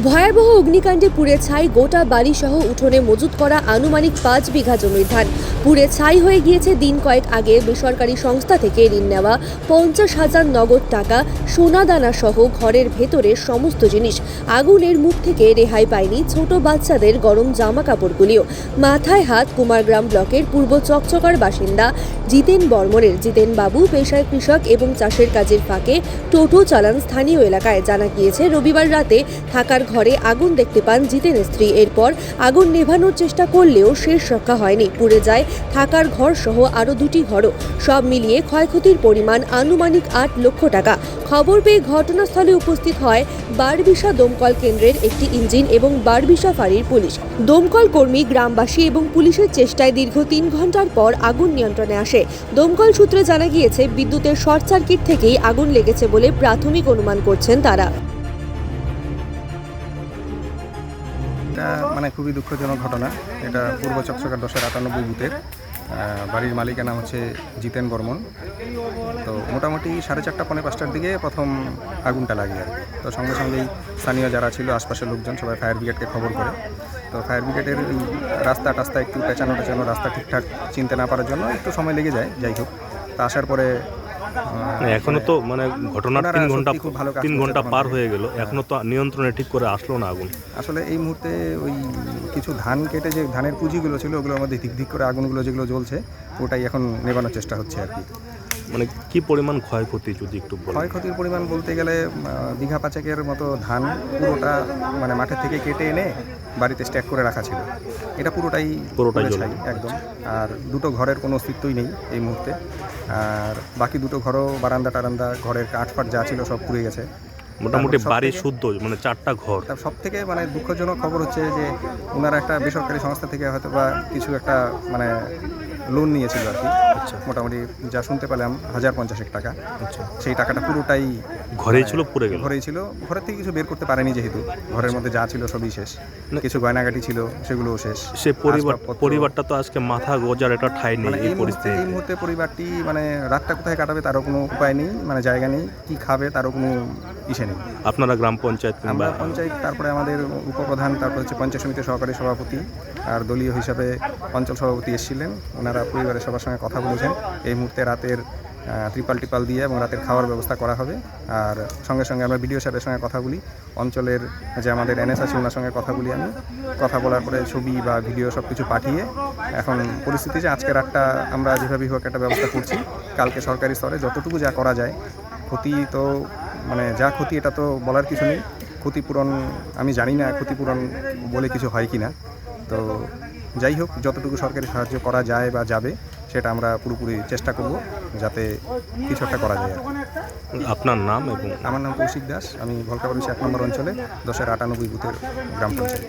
ভয়াবহ অগ্নিকাণ্ডে পুড়ে ছাই গোটা বাড়িসহ উঠোনে মজুত করা আনুমানিক 5 বিঘা জমির ধান। পুড়ে ছাই হয়ে গিয়েছে দিন কয়েক আগে বেসরকারি সংস্থা থেকে ঋণ নেওয়া 50,000 নগদ টাকা, সোনাদানা সহ ঘরের ভেতরে সমস্ত জিনিস। আগুনের মুখ থেকে রেহাই পায়নি ছোট বাচ্চাদের গরম জামা কাপড়গুলিও। মাথায় হাত কুমারগ্রাম ব্লকের পূর্ব চকচকার বাসিন্দা জিতেন বর্মনের। জিতেন বাবু পেশায় কৃষক এবং চাষের কাজের ফাঁকে টোটো চালান স্থানীয় এলাকায়। জানা গিয়েছে রবিবার রাতে থাকার ঘরে আগুন দেখতে পান জিতেনের স্ত্রী। এরপর আগুন নেভানোর চেষ্টা করলেও শেষ রক্ষা হয়নি। পুড়ে যায় থাকার ঘর সহ আরও 2টি ঘরও। সব মিলিয়ে ক্ষয়ক্ষতির পরিমাণ আনুমানিক 8 লক্ষ টাকা। খবর পেয়ে ঘটনাস্থলে উপস্থিত হয় বারবিশা দমকল কেন্দ্রের একটি ইঞ্জিন এবং বারবিশা ফাঁড়ির পুলিশ। দমকল কর্মী, গ্রামবাসী এবং পুলিশের চেষ্টায় দীর্ঘ 3 ঘন্টার পর আগুন নিয়ন্ত্রণে আসে। দমকল সূত্রে জানা গিয়েছে বিদ্যুতের শর্ট সার্কিট থেকেই আগুন লেগেছে বলে প্রাথমিক অনুমান করছেন তারা। এটা খুবই দুঃখজনক ঘটনা। এটা পূর্ব চকচকার 10-98 বুথের বাড়ির মালিকের নাম হচ্ছে জিতেন বর্মন। তো মোটামুটি 4:30-5টার দিকে প্রথম আগুনটা লাগে আর কি। তো সঙ্গে সঙ্গেই স্থানীয় যারা ছিল, আশপাশের লোকজন সবাই ফায়ার ব্রিগেডকে খবর করে। তো ফায়ার ব্রিগেডের রাস্তা একটু পেঁচানো রাস্তা ঠিকঠাক চিনতে না পারার জন্য একটু সময় লেগে যায়। যাই হোক, তা আসার পরে এখনো তো ঘটনার 3 ঘন্টা পার হয়ে গেল, এখনো তো নিয়ন্ত্রণে ঠিক করে আসলো না আগুন। আসলে এই মুহূর্তে ওই কিছু ধান কেটে যে ধানের পুঁজিগুলো ছিল ওগুলোর মধ্যে ধিক করে আগুনগুলো যেগুলো জ্বলছে ওটাই এখন নেভানোর চেষ্টা হচ্ছে আর কি। কি পরিমাণ ক্ষয়ক্ষতি যদি একটু বলেন? ক্ষয়ক্ষতির পরিমাণ বলতে গেলে বিঘা 5-এর মতো ধান পুরোটা মাঠের থেকে কেটে এনে বাড়িতে স্ট্যাক করে রাখা ছিল। এটা পুরোটাই ছাই একদম। আর 2টো ঘরের কোনো অস্তিত্বই নেই এই মুহূর্তে। আর বাকি 2টো ঘরও বারান্দা ঘরের কাঠফাট যা ছিল সব পুড়ে গেছে। মোটামুটি বাড়ি শুদ্ধ 4টা ঘর। সব থেকে দুঃখজনক খবর হচ্ছে যে ওনারা একটা বেসরকারি সংস্থা থেকে হয়তো বা কিছু একটা লোন নিয়েছিল আর কি। আচ্ছা, মোটামুটি যা শুনতে পেলাম 1050 টাকা। আচ্ছা, সেই টাকাটা পুরোটাই ঘরেই ছিল, পুড়ে গেল। ঘরেই ছিল। ঘরের থেকে কিছু বের করতে পারেনি যেহেতু ঘরের মধ্যে যা ছিল সবই শেষ। কিছু গয়নাগাটি ছিল সেগুলোও শেষ। সে পরিবারটা তো আজকে মাথা গোজার একটা ঠাঁই নেই এই পরিস্থিতি। এই মুহূর্তে পরিবারটি রাতটা কোথায় কাটাবে তারও কোনো উপায় নেই, জায়গা নেই। কি খাবে তারও কোনো ইসে নেই। আপনারা গ্রাম পঞ্চায়েত আমরা পঞ্চায়েত, তারপরে আমাদের উপপ্রধান, তারপর হচ্ছে পঞ্চায়েত সমিতির সহকারী সভাপতি আর দলীয় হিসাবে অঞ্চল সভাপতি এসেছিলেন। ওনারা পরিবারের সবার সঙ্গে কথা বলেছেন। এই মুহূর্তে রাতের ত্রিপাল দিয়ে এবং রাতের খাওয়ার ব্যবস্থা করা হবে। আর সঙ্গে সঙ্গে আমরা বিডিও সাহেবের সঙ্গে কথা বলি, অঞ্চলের যে আমাদের এনএস আছে ওনার সঙ্গে কথা বলি। আমি কথা বলার পরে ছবি বা ভিডিও সব কিছু পাঠিয়ে এখন পরিস্থিতি যে আজকে রাতটা আমরা যেভাবে হোক একটা ব্যবস্থা করছি। কালকে সরকারি স্তরে যতটুকু যা করা যায়, ক্ষতি তো যা ক্ষতি এটা তো বলার কিছু নেই। ক্ষতিপূরণ আমি জানি না ক্ষতিপূরণ বলে কিছু হয় কি না। তো যাই হোক, যতটুকু সরকারি সাহায্য করা যায় বা যাবে সেটা আমরা পুরোপুরি চেষ্টা করব যাতে কিছু একটা করা যায়। আপনার নাম? এবং আমার নাম কৌশিক দাস। আমি ভলকাবাড়ি 1 নম্বর অঞ্চলে 10-98 বুথের গ্রাম পঞ্চায়েত।